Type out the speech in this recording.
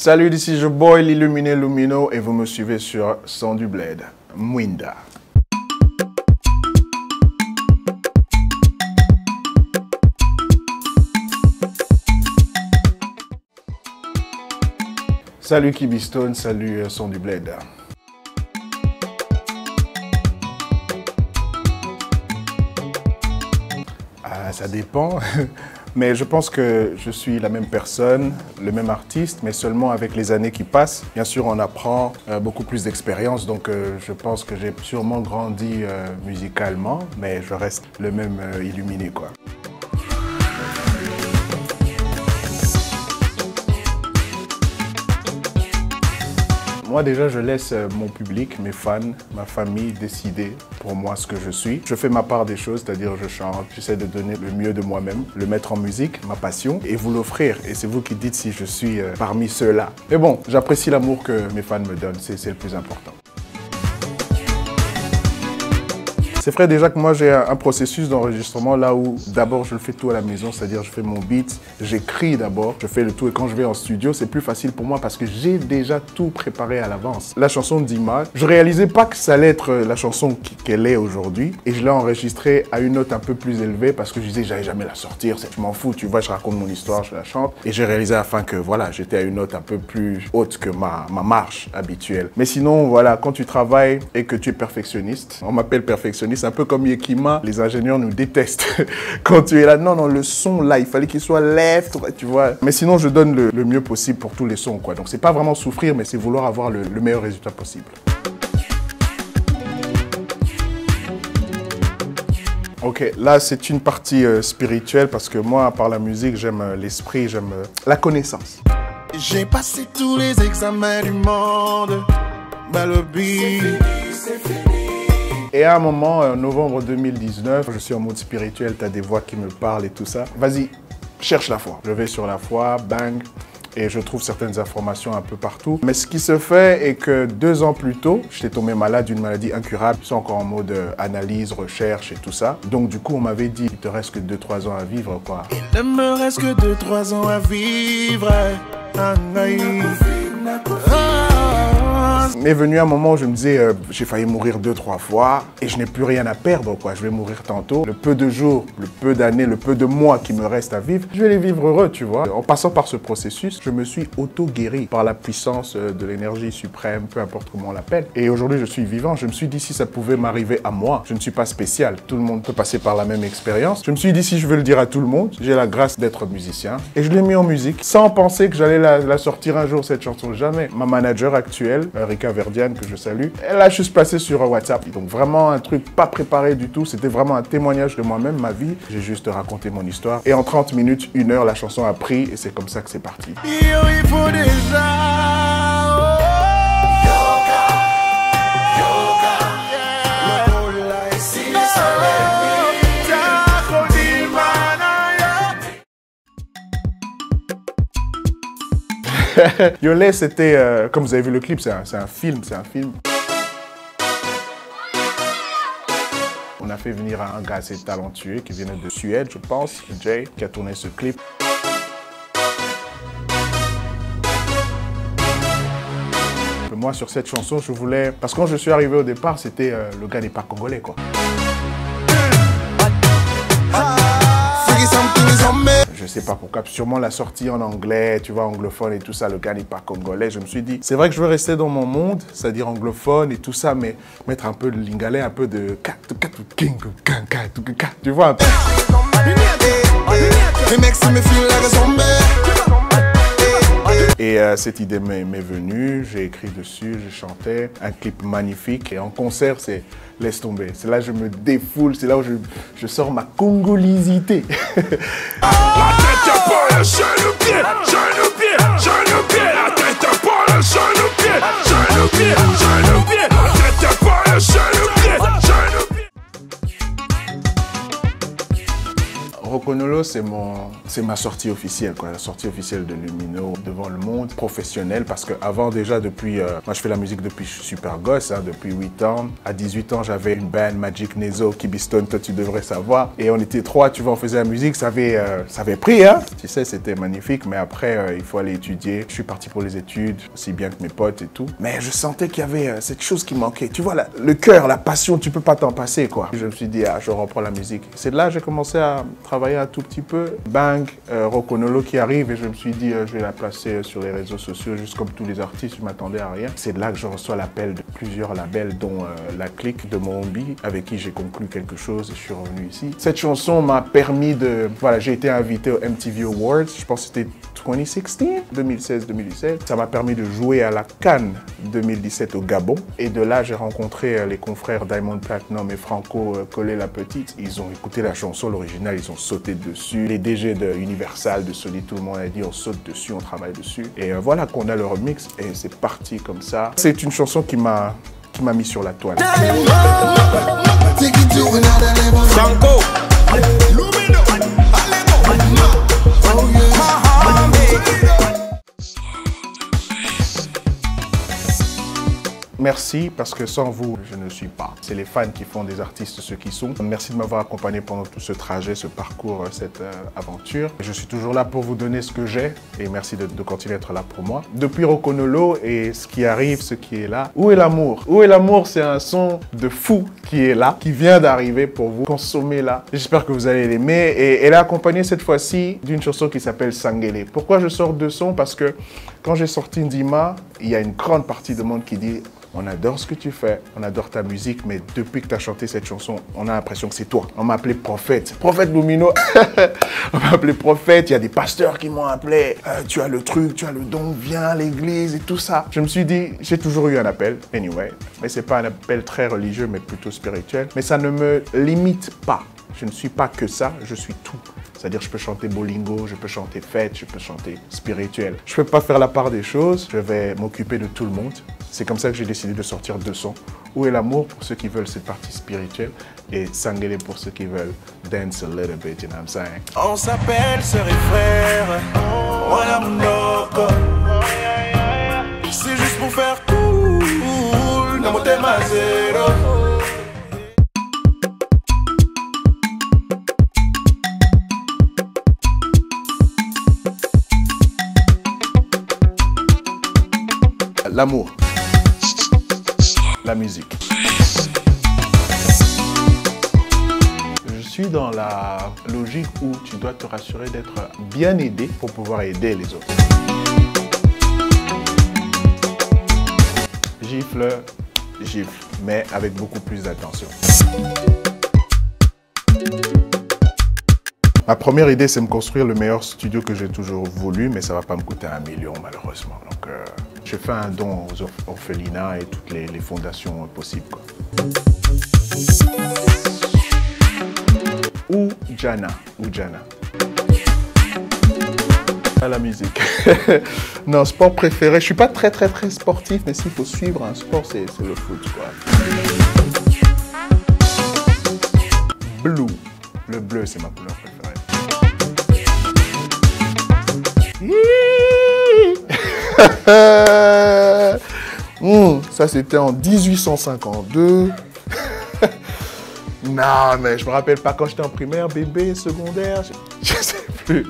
Salut, ici je boy l'illuminé Lumino et vous me suivez sur Son du Bled, Mwinda. Salut Kibistone, salut Son du Bled. Ça dépend, mais je pense que je suis la même personne, le même artiste, mais seulement avec les années qui passent. Bien sûr, on apprend beaucoup plus d'expérience, donc je pense que j'ai sûrement grandi musicalement, mais je reste le même illuminé, quoi. Moi déjà, je laisse mon public, mes fans, ma famille décider pour moi ce que je suis. Je fais ma part des choses, c'est-à-dire je chante, j'essaie de donner le mieux de moi-même, le mettre en musique, ma passion, et vous l'offrir. Et c'est vous qui dites si je suis parmi ceux-là. Mais bon, j'apprécie l'amour que mes fans me donnent, c'est le plus important. C'est vrai déjà que moi j'ai un processus d'enregistrement là où d'abord je le fais tout à la maison, c'est-à-dire je fais mon beat, j'écris d'abord, je fais le tout et quand je vais en studio c'est plus facile pour moi parce que j'ai déjà tout préparé à l'avance. La chanson d'Ima, je réalisais pas que ça allait être la chanson qu'elle est aujourd'hui et je l'ai enregistrée à une note un peu plus élevée parce que je disais que j'allais jamais la sortir, je m'en fous, tu vois, je raconte mon histoire, je la chante et j'ai réalisé à la fin que voilà, j'étais à une note un peu plus haute que ma marche habituelle. Mais sinon voilà, quand tu travailles et que tu es perfectionniste, on m'appelle perfectionniste, un peu comme Yekima, les ingénieurs nous détestent. Quand tu es là, non, le son là, il fallait qu'il soit left, tu vois. Mais sinon, je donne le mieux possible pour tous les sons, quoi. Donc, c'est pas vraiment souffrir, mais c'est vouloir avoir le meilleur résultat possible. Ok, là, c'est une partie spirituelle parce que moi, par la musique, j'aime l'esprit, j'aime la connaissance. J'ai passé tous les examens du monde, Malobi. C'est fini. Et à un moment, en novembre 2019, je suis en mode spirituel, tu as des voix qui me parlent et tout ça. Vas-y, cherche la foi. Je vais sur la foi, bang, et je trouve certaines informations un peu partout. Mais ce qui se fait est que 2 ans plus tôt, j'étais tombé malade d'une maladie incurable. Je suis encore en mode analyse, recherche et tout ça. Donc du coup, on m'avait dit, il te reste que 2-3 ans à vivre, quoi. Il ne me reste que 2-3 ans à vivre. M'est venu un moment où je me disais, j'ai failli mourir 2-3 fois et je n'ai plus rien à perdre, quoi. Je vais mourir tantôt. Le peu de jours, le peu d'années, le peu de mois qui me reste à vivre, je vais les vivre heureux, tu vois. En passant par ce processus, je me suis auto-guéri par la puissance de l'énergie suprême, peu importe comment on l'appelle. Et aujourd'hui, je suis vivant. Je me suis dit, si ça pouvait m'arriver à moi, je ne suis pas spécial. Tout le monde peut passer par la même expérience. Je me suis dit, si je veux le dire à tout le monde, j'ai la grâce d'être musicien. Et je l'ai mis en musique sans penser que j'allais la sortir un jour, cette chanson. Jamais. Ma manager actuelle, Rika Verdiane, que je salue, elle a juste passé sur WhatsApp. Donc vraiment un truc pas préparé du tout. C'était vraiment un témoignage de moi-même, ma vie. J'ai juste raconté mon histoire. Et en 30 minutes, 1 heure, la chanson a pris et c'est comme ça que c'est parti. Il faut déjà... Yolé, c'était, comme vous avez vu le clip, c'est un film, On a fait venir un gars assez talentueux qui venait de Suède, je pense, Jay, qui a tourné ce clip. Moi, sur cette chanson, je voulais... Parce que quand je suis arrivé au départ, c'était le gars n'est pas congolais, quoi. Je sais pas pourquoi, sûrement la sortie en anglais, tu vois, anglophone et tout ça, le gars n'est pas congolais. Je me suis dit, c'est vrai que je veux rester dans mon monde, c'est-à-dire anglophone et tout ça, mais mettre un peu de lingala, un peu de... Tu vois un peu. Et cette idée m'est venue, j'ai écrit dessus, j'ai chanté, un clip magnifique et en concert c'est laisse tomber. C'est là que je me défoule, c'est là où je sors ma congolisité. La tête à pas le genou-pied, genou-pied, genou-pied. La tête à pas le genou-pied, genou-pied, genou-pied. La tête à pas le genou-pied, genou-pied. Rokonolo, c'est ma sortie officielle, quoi, la sortie officielle de Lumino devant le monde professionnel, parce qu'avant déjà, depuis, moi je fais la musique depuis je suis super gosse, hein, depuis 8 ans. À 18 ans, j'avais une band, Magic Nezo, Kibiston, toi tu devrais savoir. Et on était 3, tu vois, on faisait la musique, ça avait pris, hein. Tu sais, c'était magnifique, mais après, il faut aller étudier. Je suis parti pour les études, aussi bien que mes potes et tout. Mais je sentais qu'il y avait cette chose qui manquait. Tu vois, le cœur, la passion, tu peux pas t'en passer, quoi. Je me suis dit, ah, je reprends la musique. C'est de là que j'ai commencé à travailler un tout petit peu. Bang, Rokonolo qui arrive et je me suis dit, je vais la placer sur les réseaux sociaux, juste comme tous les artistes, je m'attendais à rien. C'est de là que je reçois l'appel de plusieurs labels, dont La Clique de Mohombi, avec qui j'ai conclu quelque chose et je suis revenu ici. Cette chanson m'a permis de... Voilà, j'ai été invité au MTV Awards, je pense que c'était 2016-2017. Ça m'a permis de jouer à la Cannes 2017 au Gabon. Et de là, j'ai rencontré les confrères Diamond Platnumz et Franco Collet la Petite. Ils ont écouté la chanson, l'original, ils ont sauté dessus. Les DG de Universal, de Sony, tout le monde a dit on saute dessus, on travaille dessus. Et voilà qu'on a le remix et c'est parti comme ça. C'est une chanson qui m'a mis sur la toile. Merci, parce que sans vous, je ne suis pas. C'est les fans qui font des artistes ceux qui sont. Merci de m'avoir accompagné pendant tout ce trajet, ce parcours, cette aventure. Je suis toujours là pour vous donner ce que j'ai et merci de continuer à être là pour moi. Depuis Rokonolo et ce qui arrive, ce qui est là. Où est l'amour? Où est l'amour? C'est un son de fou qui est là, qui vient d'arriver pour vous. Consommez-la. J'espère que vous allez l'aimer. Et elle est accompagnée cette fois-ci d'une chanson qui s'appelle Sangele. Pourquoi je sors deux sons? Parce que quand j'ai sorti Ndima, il y a une grande partie du monde qui dit on adore ce que tu fais, on adore ta musique, mais depuis que tu as chanté cette chanson, on a l'impression que c'est toi. On m'a appelé prophète. Prophète Lumino. On m'a appelé prophète. Il y a des pasteurs qui m'ont appelé. Tu as le truc, tu as le don, viens à l'église et tout ça. Je me suis dit, j'ai toujours eu un appel, anyway. Mais c'est pas un appel très religieux, mais plutôt spirituel. Mais ça ne me limite pas. Je ne suis pas que ça, je suis tout. C'est-à-dire, je peux chanter bolingo, je peux chanter fête, je peux chanter spirituel. Je ne peux pas faire la part des choses, je vais m'occuper de tout le monde. C'est comme ça que j'ai décidé de sortir deux sons. Où est l'amour pour ceux qui veulent cette partie spirituelle et Sangele pour ceux qui veulent dance a little bit, you know what I'm saying? On s'appelle sœurs et frères, voilà mon loco. C'est juste pour faire cool, dans mon thème à zéro. L'amour, la musique. Je suis dans la logique où tu dois te rassurer d'être bien aidé pour pouvoir aider les autres. Gifle, gifle, mais avec beaucoup plus d'attention. Ma première idée, c'est me construire le meilleur studio que j'ai toujours voulu, mais ça ne va pas me coûter 1 million malheureusement. Donc, je fais un don aux orphelinats et toutes les fondations possibles, quoi. Oujana. À la musique. Non, sport préféré. Je ne suis pas très sportif, mais s'il faut suivre un sport, c'est le foot, quoi. Blue. Le bleu, c'est ma couleur préférée. Ça, c'était en 1852. Non, mais je me rappelle pas quand j'étais en primaire, bébé, secondaire, je sais plus.